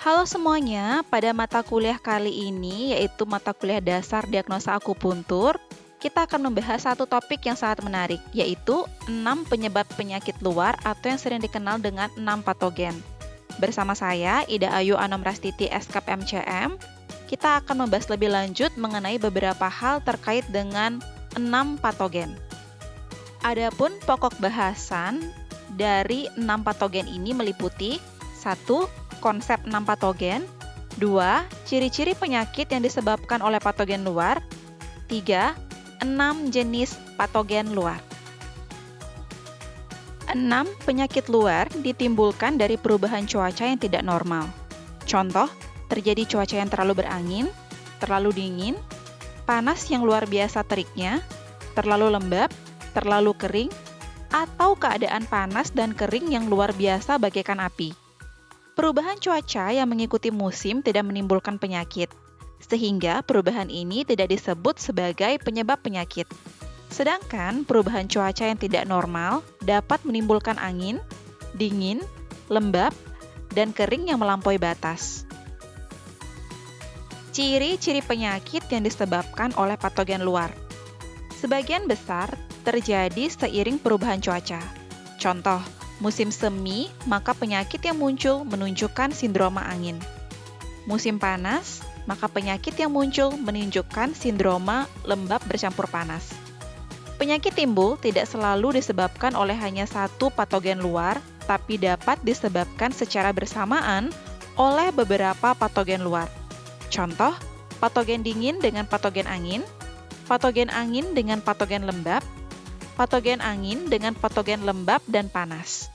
Halo semuanya, pada mata kuliah kali ini yaitu mata kuliah dasar diagnosa akupuntur, kita akan membahas satu topik yang sangat menarik, yaitu 6 penyebab penyakit luar atau yang sering dikenal dengan 6 patogen. Bersama saya, Ida Ayu Anomrastiti SKP MCM, kita akan membahas lebih lanjut mengenai beberapa hal terkait dengan 6 patogen. Adapun pokok bahasan dari 6 patogen ini meliputi 1. Konsep 6 patogen, 2. Ciri-ciri penyakit yang disebabkan oleh patogen luar, 3. 6 jenis patogen luar. 6 penyakit luar ditimbulkan dari perubahan cuaca yang tidak normal. Contoh, terjadi cuaca yang terlalu berangin, terlalu dingin, panas yang luar biasa teriknya, terlalu lembab, terlalu kering, atau keadaan panas dan kering yang luar biasa bagaikan api. Perubahan cuaca yang mengikuti musim tidak menimbulkan penyakit, sehingga perubahan ini tidak disebut sebagai penyebab penyakit. Sedangkan perubahan cuaca yang tidak normal dapat menimbulkan angin, dingin, lembab, dan kering yang melampaui batas. Ciri-ciri penyakit yang disebabkan oleh patogen luar. Sebagian besar terjadi seiring perubahan cuaca. Contoh, musim semi, maka penyakit yang muncul menunjukkan sindroma angin. Musim panas, maka penyakit yang muncul menunjukkan sindroma lembab bercampur panas. Penyakit timbul tidak selalu disebabkan oleh hanya satu patogen luar, tapi dapat disebabkan secara bersamaan oleh beberapa patogen luar. Contoh, patogen dingin dengan patogen angin dengan patogen lembab, patogen angin dengan patogen lembab dan panas.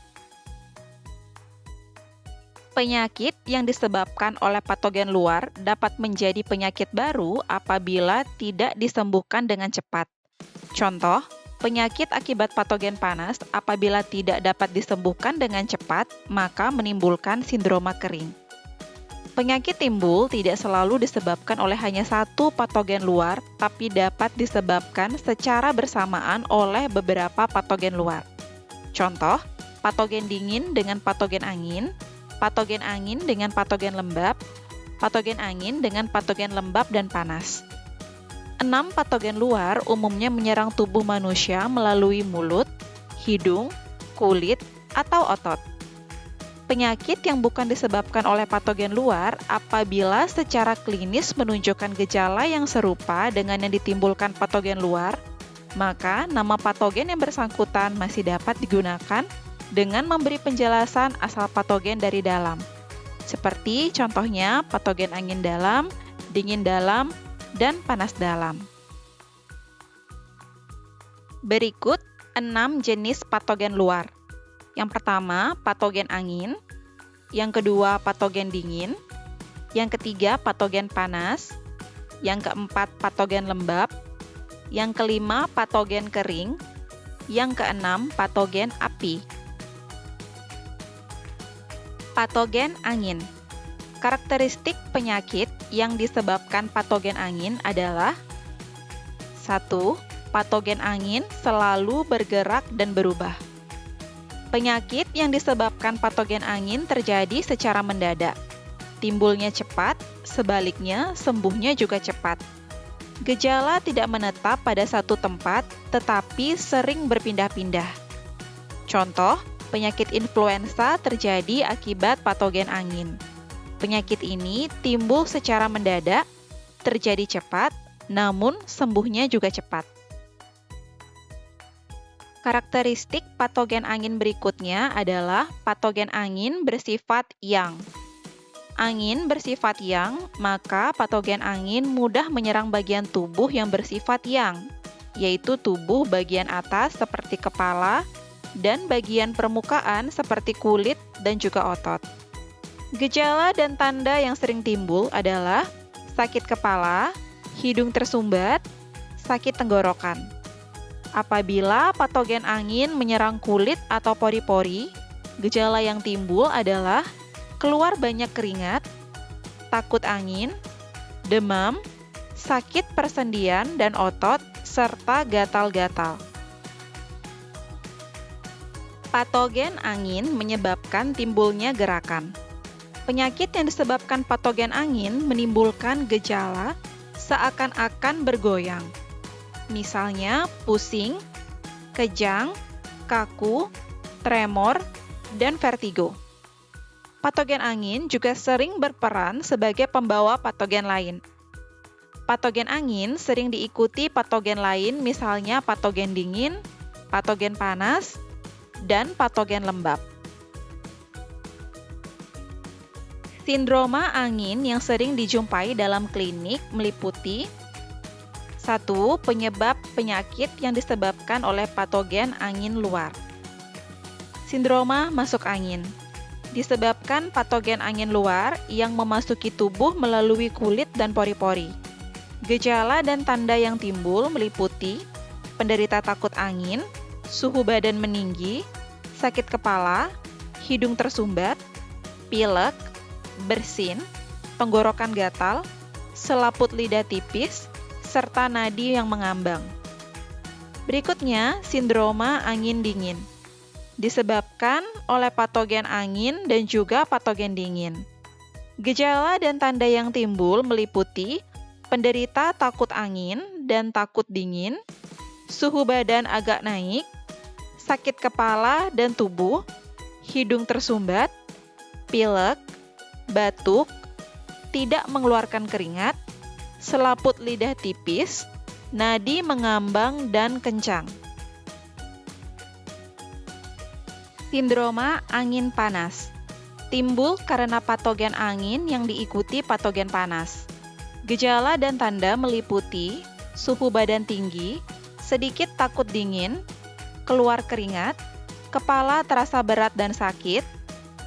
Penyakit yang disebabkan oleh patogen luar dapat menjadi penyakit baru apabila tidak disembuhkan dengan cepat. Contoh, penyakit akibat patogen panas apabila tidak dapat disembuhkan dengan cepat, maka menimbulkan sindroma kering. Penyakit timbul tidak selalu disebabkan oleh hanya satu patogen luar, tapi dapat disebabkan secara bersamaan oleh beberapa patogen luar. Contoh, patogen dingin dengan patogen angin dengan patogen lembab, patogen angin dengan patogen lembab dan panas. 6 patogen luar umumnya menyerang tubuh manusia melalui mulut, hidung, kulit, atau otot. Penyakit yang bukan disebabkan oleh patogen luar apabila secara klinis menunjukkan gejala yang serupa dengan yang ditimbulkan patogen luar, maka nama patogen yang bersangkutan masih dapat digunakan dengan memberi penjelasan asal patogen dari dalam. Seperti contohnya patogen angin dalam, dingin dalam, dan panas dalam. Berikut 6 jenis patogen luar. Yang pertama, patogen angin. Yang kedua, patogen dingin. Yang ketiga, patogen panas. Yang keempat, patogen lembab. Yang kelima, patogen kering. Yang keenam, patogen api. Patogen angin. Karakteristik penyakit yang disebabkan patogen angin adalah 1. Patogen angin selalu bergerak dan berubah. Penyakit yang disebabkan patogen angin terjadi secara mendadak. Timbulnya cepat, sebaliknya sembuhnya juga cepat. Gejala tidak menetap pada satu tempat, tetapi sering berpindah-pindah. Contoh, penyakit influenza terjadi akibat patogen angin. Penyakit ini timbul secara mendadak, terjadi cepat, namun sembuhnya juga cepat. Karakteristik patogen angin berikutnya adalah patogen angin bersifat yang. Angin bersifat yang, maka patogen angin mudah menyerang bagian tubuh yang bersifat yang, yaitu tubuh bagian atas seperti kepala, dan bagian permukaan seperti kulit dan juga otot. Gejala dan tanda yang sering timbul adalah sakit kepala, hidung tersumbat, sakit tenggorokan. Apabila patogen angin menyerang kulit atau pori-pori, gejala yang timbul adalah keluar banyak keringat, takut angin, demam, sakit persendian dan otot, serta gatal-gatal. Patogen angin menyebabkan timbulnya gerakan. Penyakit yang disebabkan patogen angin menimbulkan gejala seakan-akan bergoyang. Misalnya pusing, kejang, kaku, tremor, dan vertigo. Patogen angin juga sering berperan sebagai pembawa patogen lain. Patogen angin sering diikuti patogen lain, misalnya patogen dingin, patogen panas, dan patogen lembab. Sindroma angin yang sering dijumpai dalam klinik meliputi 1. Penyebab penyakit yang disebabkan oleh patogen angin luar. Sindroma masuk angin disebabkan patogen angin luar yang memasuki tubuh melalui kulit dan pori-pori. Gejala dan tanda yang timbul meliputi penderita takut angin, suhu badan meninggi, sakit kepala, hidung tersumbat, pilek, bersin, tenggorokan gatal, selaput lidah tipis, serta nadi yang mengambang. Berikutnya, sindroma angin dingin. Disebabkan oleh patogen angin dan juga patogen dingin. Gejala dan tanda yang timbul meliputi penderita takut angin dan takut dingin, suhu badan agak naik, sakit kepala dan tubuh, hidung tersumbat, pilek, batuk, tidak mengeluarkan keringat, selaput lidah tipis, nadi mengambang dan kencang. Sindroma angin panas timbul karena patogen angin yang diikuti patogen panas. Gejala dan tanda meliputi suhu badan tinggi, sedikit takut dingin, keluar keringat, kepala terasa berat dan sakit,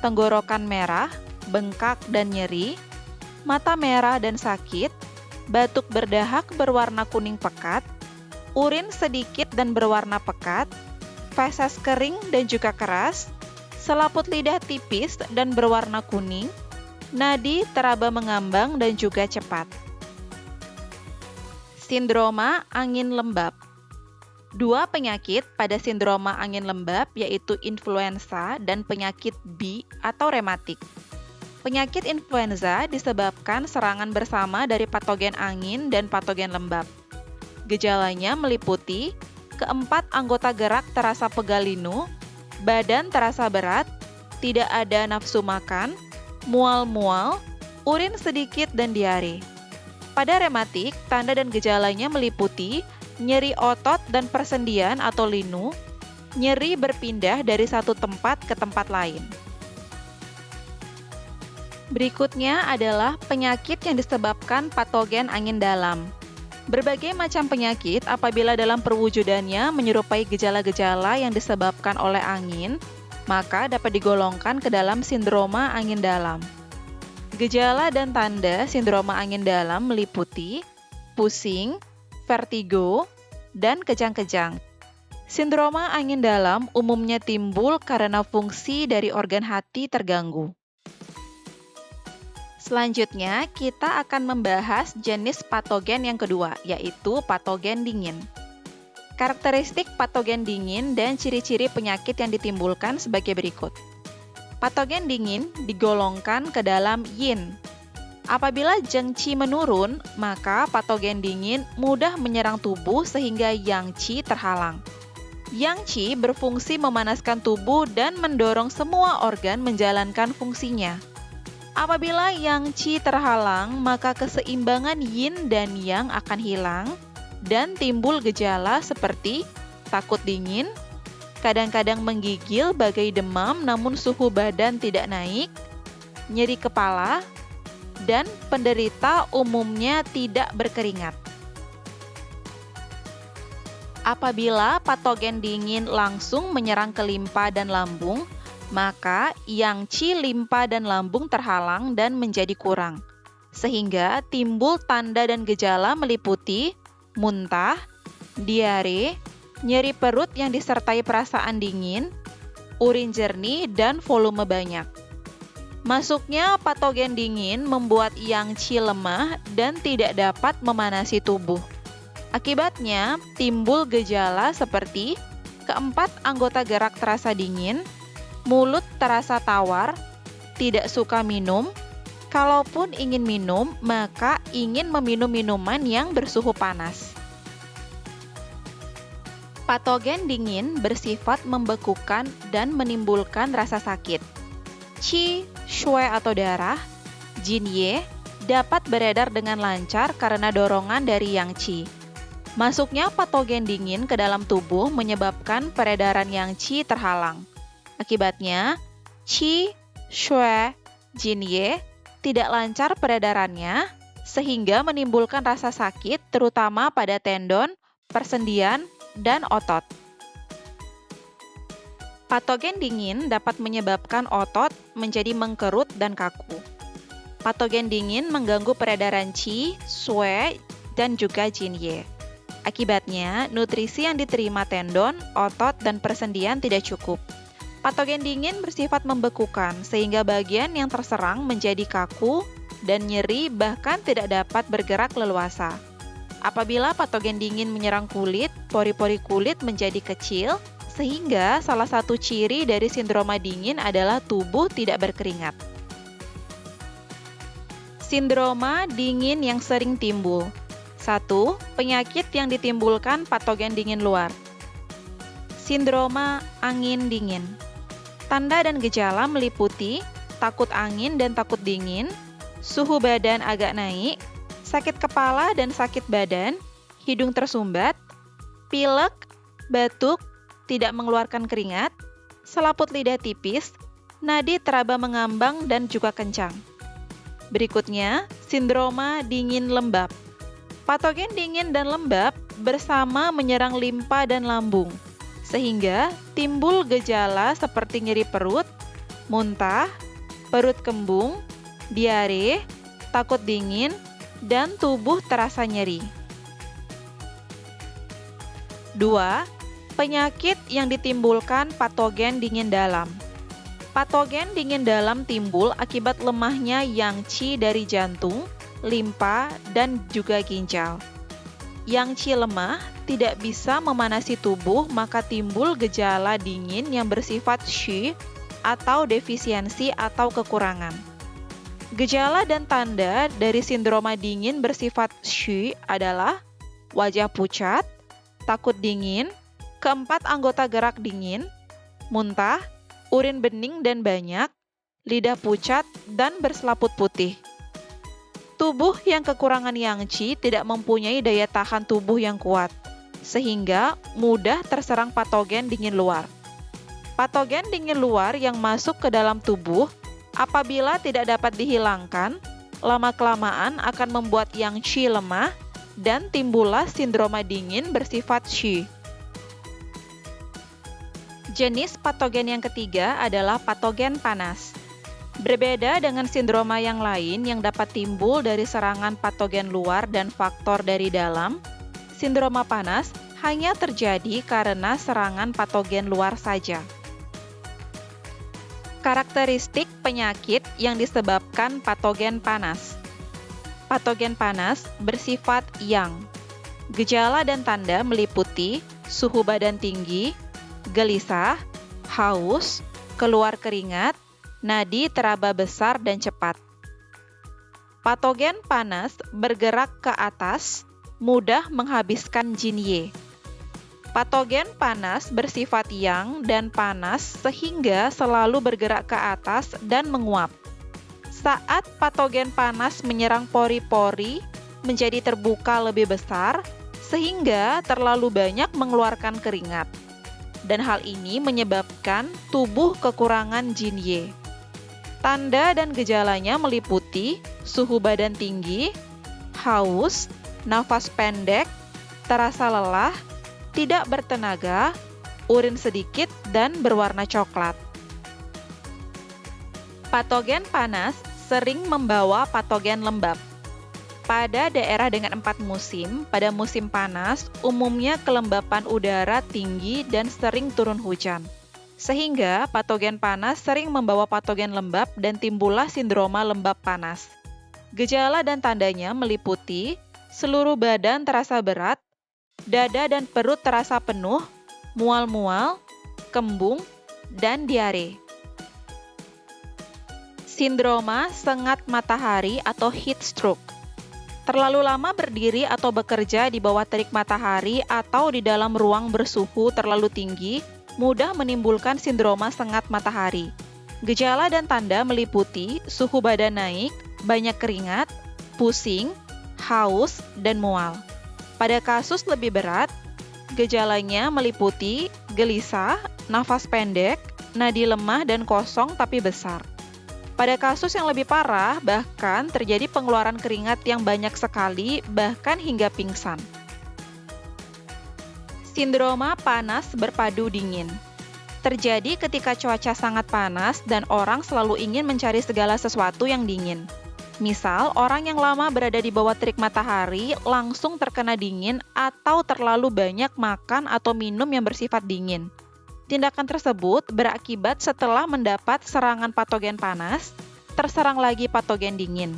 tenggorokan merah, bengkak dan nyeri, mata merah dan sakit, batuk berdahak berwarna kuning pekat, urin sedikit dan berwarna pekat, feses kering dan juga keras, selaput lidah tipis dan berwarna kuning, nadi teraba mengambang dan juga cepat. Sindroma angin lembab. Dua penyakit pada sindroma angin lembab yaitu influenza dan penyakit B atau rematik. Penyakit influenza disebabkan serangan bersama dari patogen angin dan patogen lembab. Gejalanya meliputi keempat anggota gerak terasa pegal linu, badan terasa berat, tidak ada nafsu makan, mual-mual, urin sedikit dan diare. Pada rematik, tanda dan gejalanya meliputi nyeri otot dan persendian atau linu, nyeri berpindah dari satu tempat ke tempat lain. Berikutnya adalah penyakit yang disebabkan patogen angin dalam. Berbagai macam penyakit apabila dalam perwujudannya menyerupai gejala-gejala yang disebabkan oleh angin, maka dapat digolongkan ke dalam sindroma angin dalam. Gejala dan tanda sindroma angin dalam meliputi pusing, vertigo, dan kejang-kejang. Sindroma angin dalam umumnya timbul karena fungsi dari organ hati terganggu. Selanjutnya, kita akan membahas jenis patogen yang kedua, yaitu patogen dingin. Karakteristik patogen dingin dan ciri-ciri penyakit yang ditimbulkan sebagai berikut. Patogen dingin digolongkan ke dalam yin. Apabila Zheng Qi menurun, maka patogen dingin mudah menyerang tubuh sehingga Yang Qi terhalang. Yang Qi berfungsi memanaskan tubuh dan mendorong semua organ menjalankan fungsinya. Apabila Yang Qi terhalang, maka keseimbangan yin dan yang akan hilang dan timbul gejala seperti takut dingin, kadang-kadang menggigil bagai demam namun suhu badan tidak naik, nyeri kepala, dan penderita umumnya tidak berkeringat. Apabila patogen dingin langsung menyerang ke limpa dan lambung, maka Yang Qi limpa dan lambung terhalang dan menjadi kurang, sehingga timbul tanda dan gejala meliputi muntah, diare, nyeri perut yang disertai perasaan dingin, urin jernih, dan volume banyak. Masuknya patogen dingin membuat Yang Qi lemah dan tidak dapat memanasi tubuh. Akibatnya, timbul gejala seperti keempat anggota gerak terasa dingin, mulut terasa tawar, tidak suka minum. Kalaupun ingin minum, maka ingin meminum minuman yang bersuhu panas. Patogen dingin bersifat membekukan dan menimbulkan rasa sakit. Qi, shui atau darah, Jinye, dapat beredar dengan lancar karena dorongan dari yang qi. Masuknya patogen dingin ke dalam tubuh menyebabkan peredaran yang qi terhalang. Akibatnya, qi, shui, jinye tidak lancar peredarannya, sehingga menimbulkan rasa sakit terutama pada tendon, persendian, dan otot. Patogen dingin dapat menyebabkan otot menjadi mengkerut dan kaku. Patogen dingin mengganggu peredaran qi, shui, dan juga jinye. Akibatnya, nutrisi yang diterima tendon, otot, dan persendian tidak cukup. Patogen dingin bersifat membekukan, sehingga bagian yang terserang menjadi kaku dan nyeri bahkan tidak dapat bergerak leluasa. Apabila patogen dingin menyerang kulit, pori-pori kulit menjadi kecil, sehingga salah satu ciri dari sindroma dingin adalah tubuh tidak berkeringat. Sindroma dingin yang sering timbul. 1. Penyakit yang ditimbulkan patogen dingin luar. Sindroma angin dingin. Tanda dan gejala meliputi takut angin dan takut dingin, suhu badan agak naik, sakit kepala dan sakit badan, hidung tersumbat, pilek, batuk, tidak mengeluarkan keringat, selaput lidah tipis, nadi teraba mengambang dan juga kencang. Berikutnya, sindroma dingin lembab. Patogen dingin dan lembab bersama menyerang limpa dan lambung, sehingga timbul gejala seperti nyeri perut, muntah, perut kembung, diare, takut dingin, dan tubuh terasa nyeri. 2. Penyakit yang ditimbulkan patogen dingin dalam. Patogen dingin dalam timbul akibat lemahnya yang qi dari jantung, limpa, dan juga ginjal. Yang qi lemah tidak bisa memanasi tubuh, maka timbul gejala dingin yang bersifat shi atau defisiensi atau kekurangan. Gejala dan tanda dari sindroma dingin bersifat shi adalah wajah pucat, takut dingin, keempat anggota gerak dingin, muntah, urin bening dan banyak, lidah pucat, dan berselaput putih. Tubuh yang kekurangan yang qi tidak mempunyai daya tahan tubuh yang kuat, sehingga mudah terserang patogen dingin luar. Patogen dingin luar yang masuk ke dalam tubuh, apabila tidak dapat dihilangkan, lama-kelamaan akan membuat yang qi lemah dan timbullah sindroma dingin bersifat shi. Jenis patogen yang ketiga adalah patogen panas. Berbeda dengan sindroma yang lain yang dapat timbul dari serangan patogen luar dan faktor dari dalam, sindroma panas hanya terjadi karena serangan patogen luar saja. Karakteristik penyakit yang disebabkan patogen panas. Patogen panas bersifat yang. Gejala dan tanda meliputi suhu badan tinggi, gelisah, haus, keluar keringat, nadi teraba besar dan cepat. Patogen panas bergerak ke atas, mudah menghabiskan jinye. Patogen panas bersifat yang dan panas sehingga selalu bergerak ke atas dan menguap. Saat patogen panas menyerang pori-pori, menjadi terbuka lebih besar, sehingga terlalu banyak mengeluarkan keringat. Dan hal ini menyebabkan tubuh kekurangan jinye. Tanda dan gejalanya meliputi suhu badan tinggi, haus, nafas pendek, terasa lelah, tidak bertenaga, urin sedikit, dan berwarna coklat. Patogen panas sering membawa patogen lembab. Pada daerah dengan 4 musim, pada musim panas, umumnya kelembapan udara tinggi dan sering turun hujan. Sehingga patogen panas sering membawa patogen lembab dan timbullah sindroma lembab panas. Gejala dan tandanya meliputi seluruh badan terasa berat, dada dan perut terasa penuh, mual-mual, kembung, dan diare. Sindroma sengat matahari atau heat stroke. Terlalu lama berdiri atau bekerja di bawah terik matahari atau di dalam ruang bersuhu terlalu tinggi mudah menimbulkan sindroma sengat matahari. Gejala dan tanda meliputi suhu badan naik, banyak keringat, pusing, haus, dan mual. Pada kasus lebih berat, gejalanya meliputi gelisah, nafas pendek, nadi lemah dan kosong tapi besar. Pada kasus yang lebih parah, bahkan terjadi pengeluaran keringat yang banyak sekali, bahkan hingga pingsan. Sindroma panas berpadu dingin. Terjadi ketika cuaca sangat panas dan orang selalu ingin mencari segala sesuatu yang dingin. Misal, orang yang lama berada di bawah terik matahari langsung terkena dingin atau terlalu banyak makan atau minum yang bersifat dingin. Tindakan tersebut berakibat setelah mendapat serangan patogen panas, terserang lagi patogen dingin.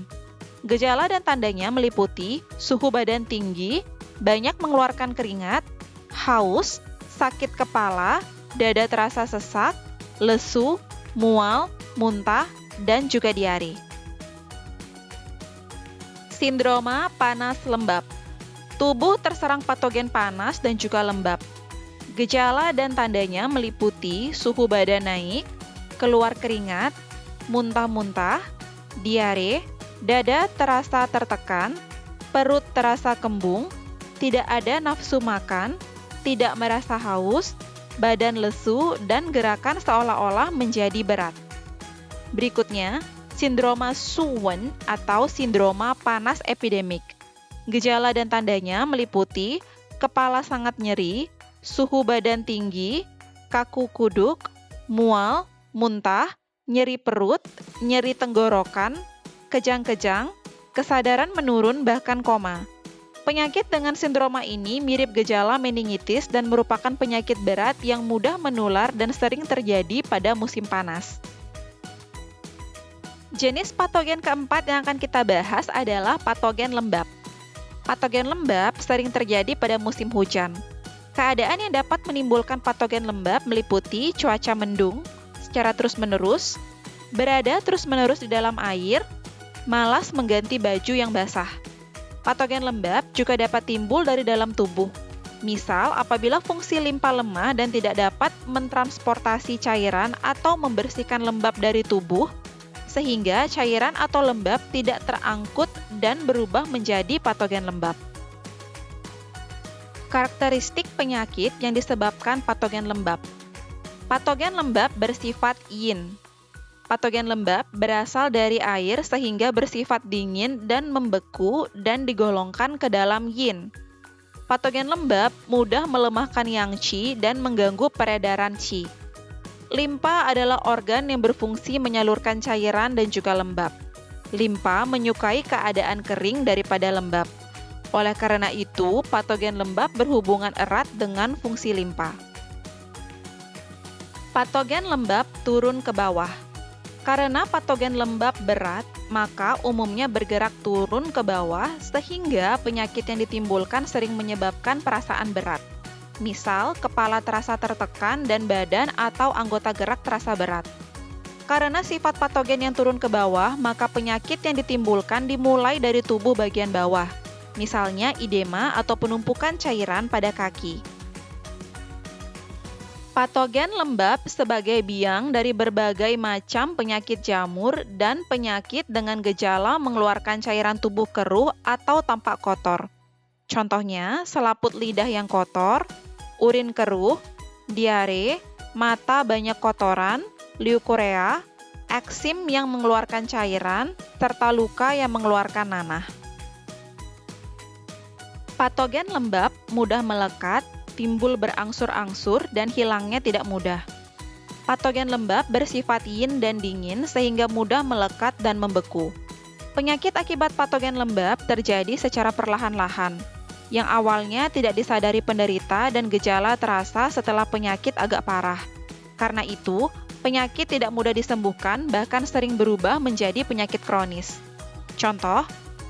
Gejala dan tandanya meliputi suhu badan tinggi, banyak mengeluarkan keringat, haus, sakit kepala, dada terasa sesak, lesu, mual, muntah, dan juga diare. Sindroma panas lembab. Tubuh terserang patogen panas dan juga lembab. Gejala dan tandanya meliputi suhu badan naik, keluar keringat, muntah-muntah, diare, dada terasa tertekan, perut terasa kembung, tidak ada nafsu makan, tidak merasa haus, badan lesu, dan gerakan seolah-olah menjadi berat. Berikutnya, sindroma Suwen atau sindroma panas epidemik. Gejala dan tandanya meliputi kepala sangat nyeri, suhu badan tinggi, kaku kuduk, mual, muntah, nyeri perut, nyeri tenggorokan, kejang-kejang, kesadaran menurun bahkan koma. Penyakit dengan sindroma ini mirip gejala meningitis dan merupakan penyakit berat yang mudah menular dan sering terjadi pada musim panas. Jenis patogen keempat yang akan kita bahas adalah patogen lembab. Patogen lembab sering terjadi pada musim hujan. Keadaan yang dapat menimbulkan patogen lembab meliputi cuaca mendung secara terus-menerus, berada terus-menerus di dalam air, malas mengganti baju yang basah. Patogen lembab juga dapat timbul dari dalam tubuh. Misal, apabila fungsi limpa lemah dan tidak dapat mentransportasi cairan atau membersihkan lembab dari tubuh, sehingga cairan atau lembab tidak terangkut dan berubah menjadi patogen lembab. Karakteristik penyakit yang disebabkan patogen lembab. Patogen lembab bersifat yin. Patogen lembab berasal dari air sehingga bersifat dingin dan membeku dan digolongkan ke dalam yin. Patogen lembab mudah melemahkan yang qi dan mengganggu peredaran qi. Limpa adalah organ yang berfungsi menyalurkan cairan dan juga lembab. Limpa menyukai keadaan kering daripada lembab. Oleh karena itu, patogen lembab berhubungan erat dengan fungsi limpa. Patogen lembab turun ke bawah. Karena patogen lembab berat, maka umumnya bergerak turun ke bawah sehingga penyakit yang ditimbulkan sering menyebabkan perasaan berat. Misal, kepala terasa tertekan dan badan atau anggota gerak terasa berat. Karena sifat patogen yang turun ke bawah, maka penyakit yang ditimbulkan dimulai dari tubuh bagian bawah. Misalnya edema atau penumpukan cairan pada kaki. Patogen lembab sebagai biang dari berbagai macam penyakit jamur dan penyakit dengan gejala mengeluarkan cairan tubuh keruh atau tampak kotor. Contohnya, selaput lidah yang kotor, urin keruh, diare, mata banyak kotoran, leukorea, eksim yang mengeluarkan cairan, serta luka yang mengeluarkan nanah. Patogen lembab mudah melekat, timbul berangsur-angsur, dan hilangnya tidak mudah. Patogen lembab bersifat yin dan dingin sehingga mudah melekat dan membeku. Penyakit akibat patogen lembab terjadi secara perlahan-lahan, yang awalnya tidak disadari penderita dan gejala terasa setelah penyakit agak parah. Karena itu, penyakit tidak mudah disembuhkan, bahkan sering berubah menjadi penyakit kronis. Contoh,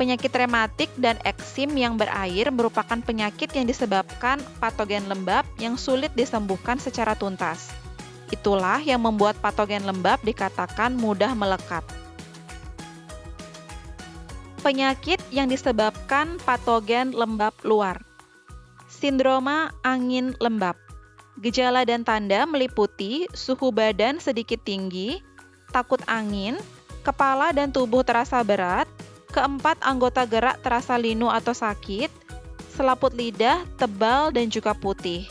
penyakit rematik dan eksim yang berair merupakan penyakit yang disebabkan patogen lembab yang sulit disembuhkan secara tuntas. Itulah yang membuat patogen lembab dikatakan mudah melekat. Penyakit yang disebabkan patogen lembab luar. Sindroma angin lembab. Gejala dan tanda meliputi suhu badan sedikit tinggi, takut angin, kepala dan tubuh terasa berat, keempat anggota gerak terasa linu atau sakit, selaput lidah tebal dan juga putih.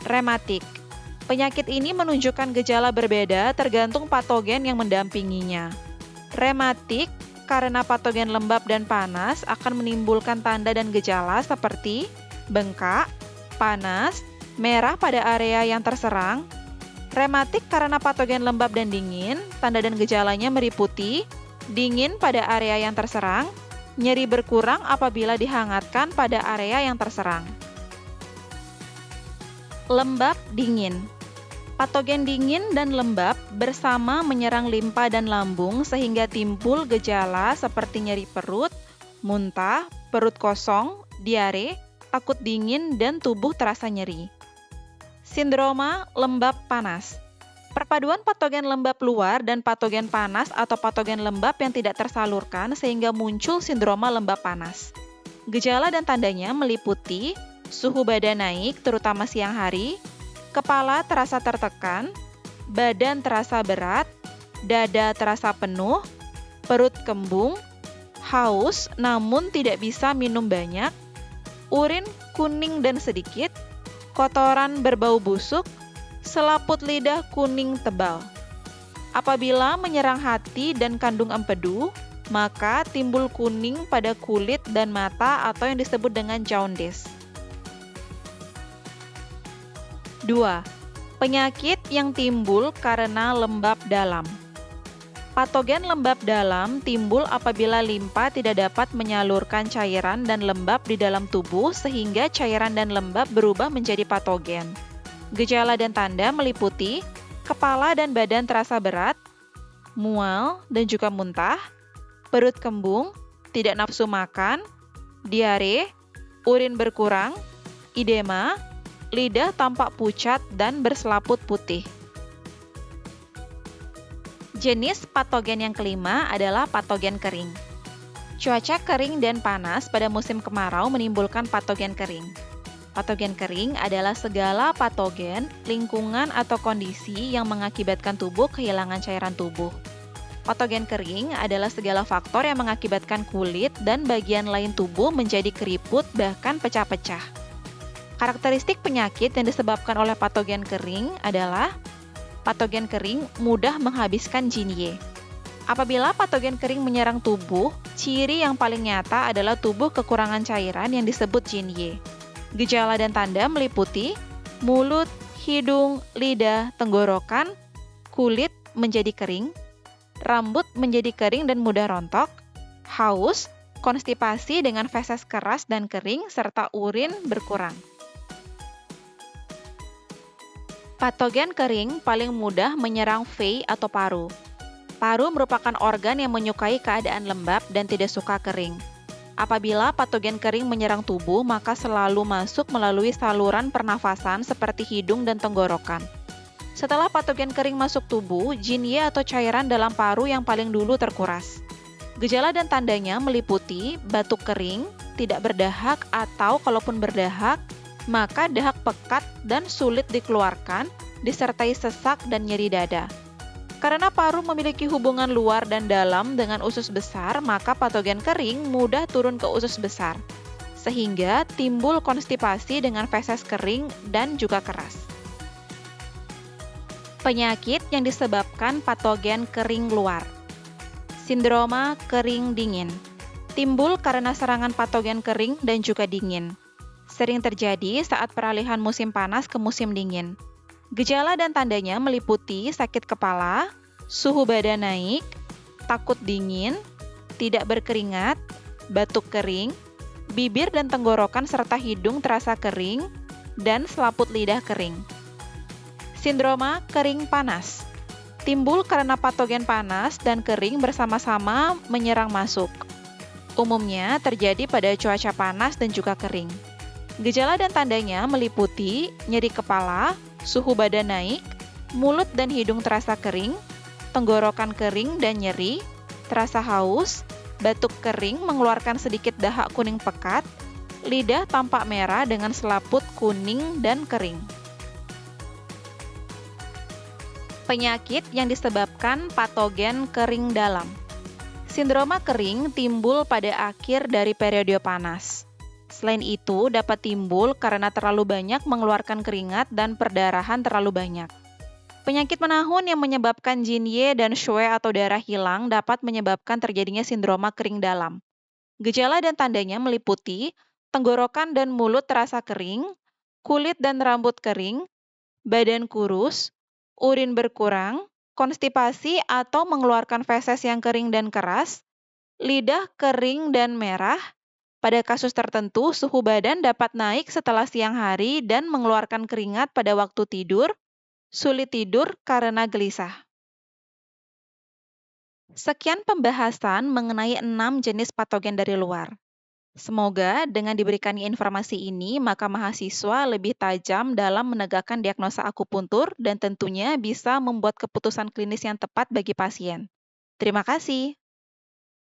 Rematik. Penyakit ini menunjukkan gejala berbeda tergantung patogen yang mendampinginya. Rematik karena patogen lembab dan panas akan menimbulkan tanda dan gejala seperti bengkak, panas, merah pada area yang terserang. Rematik karena patogen lembab dan dingin, tanda dan gejalanya meliputi dingin pada area yang terserang, nyeri berkurang apabila dihangatkan pada area yang terserang. Lembab dingin. Patogen dingin dan lembab bersama menyerang limpa dan lambung sehingga timbul gejala seperti nyeri perut, muntah, perut kosong, diare, takut dingin, dan tubuh terasa nyeri. Sindroma lembab panas. Perpaduan patogen lembab luar dan patogen panas atau patogen lembab yang tidak tersalurkan sehingga muncul sindroma lembab panas. Gejala dan tandanya meliputi suhu badan naik terutama siang hari, kepala terasa tertekan, badan terasa berat, dada terasa penuh, perut kembung, haus namun tidak bisa minum banyak, urin kuning dan sedikit, kotoran berbau busuk, selaput lidah kuning tebal. Apabila menyerang hati dan kandung empedu, maka timbul kuning pada kulit dan mata atau yang disebut dengan jaundice. 2. Penyakit yang timbul karena lembab dalam. Patogen lembab dalam timbul apabila limpa tidak dapat menyalurkan cairan dan lembab di dalam tubuh sehingga cairan dan lembab berubah menjadi patogen. Gejala dan tanda meliputi kepala dan badan terasa berat, mual dan juga muntah, perut kembung, tidak nafsu makan, diare, urin berkurang, edema, lidah tampak pucat dan berselaput putih. Jenis patogen yang kelima adalah patogen kering. Cuaca kering dan panas pada musim kemarau menimbulkan patogen kering. Patogen kering adalah segala patogen, lingkungan atau kondisi yang mengakibatkan tubuh kehilangan cairan tubuh. Patogen kering adalah segala faktor yang mengakibatkan kulit dan bagian lain tubuh menjadi keriput bahkan pecah-pecah. Karakteristik penyakit yang disebabkan oleh patogen kering adalah patogen kering mudah menghabiskan Jinye. Apabila patogen kering menyerang tubuh, ciri yang paling nyata adalah tubuh kekurangan cairan yang disebut Jinye. Gejala dan tanda meliputi mulut, hidung, lidah, tenggorokan, kulit menjadi kering, rambut menjadi kering dan mudah rontok, haus, konstipasi dengan feses keras dan kering, serta urin berkurang. Patogen kering paling mudah menyerang fei atau paru. Paru merupakan organ yang menyukai keadaan lembab dan tidak suka kering. Apabila patogen kering menyerang tubuh, maka selalu masuk melalui saluran pernafasan seperti hidung dan tenggorokan. Setelah patogen kering masuk tubuh, Jinye atau cairan dalam paru yang paling dulu terkuras. Gejala dan tandanya meliputi batuk kering, tidak berdahak atau kalaupun berdahak, maka dahak pekat dan sulit dikeluarkan, disertai sesak dan nyeri dada. Karena paru memiliki hubungan luar dan dalam dengan usus besar, maka patogen kering mudah turun ke usus besar, sehingga timbul konstipasi dengan feses kering dan juga keras. Penyakit yang disebabkan patogen kering luar. Sindroma kering dingin. Timbul karena serangan patogen kering dan juga dingin. Sering terjadi saat peralihan musim panas ke musim dingin. Gejala dan tandanya meliputi sakit kepala, suhu badan naik, takut dingin, tidak berkeringat, batuk kering, bibir dan tenggorokan serta hidung terasa kering, dan selaput lidah kering. Sindroma kering panas. Timbul karena patogen panas dan kering bersama-sama menyerang masuk. Umumnya terjadi pada cuaca panas dan juga kering. Gejala dan tandanya meliputi nyeri kepala, suhu badan naik, mulut dan hidung terasa kering, tenggorokan kering dan nyeri, terasa haus, batuk kering mengeluarkan sedikit dahak kuning pekat, lidah tampak merah dengan selaput kuning dan kering. Penyakit yang disebabkan patogen kering dalam. Sindroma kering timbul pada akhir dari periode panas. Selain itu, dapat timbul karena terlalu banyak mengeluarkan keringat dan perdarahan terlalu banyak. Penyakit menahun yang menyebabkan Jinye dan Shue atau darah hilang dapat menyebabkan terjadinya sindroma kering dalam. Gejala dan tandanya meliputi tenggorokan dan mulut terasa kering, kulit dan rambut kering, badan kurus, urin berkurang, konstipasi atau mengeluarkan feses yang kering dan keras, lidah kering dan merah. Pada kasus tertentu, suhu badan dapat naik setelah siang hari dan mengeluarkan keringat pada waktu tidur, sulit tidur karena gelisah. Sekian pembahasan mengenai 6 jenis patogen dari luar. Semoga dengan diberikannya informasi ini, maka mahasiswa lebih tajam dalam menegakkan diagnosa akupuntur dan tentunya bisa membuat keputusan klinis yang tepat bagi pasien. Terima kasih.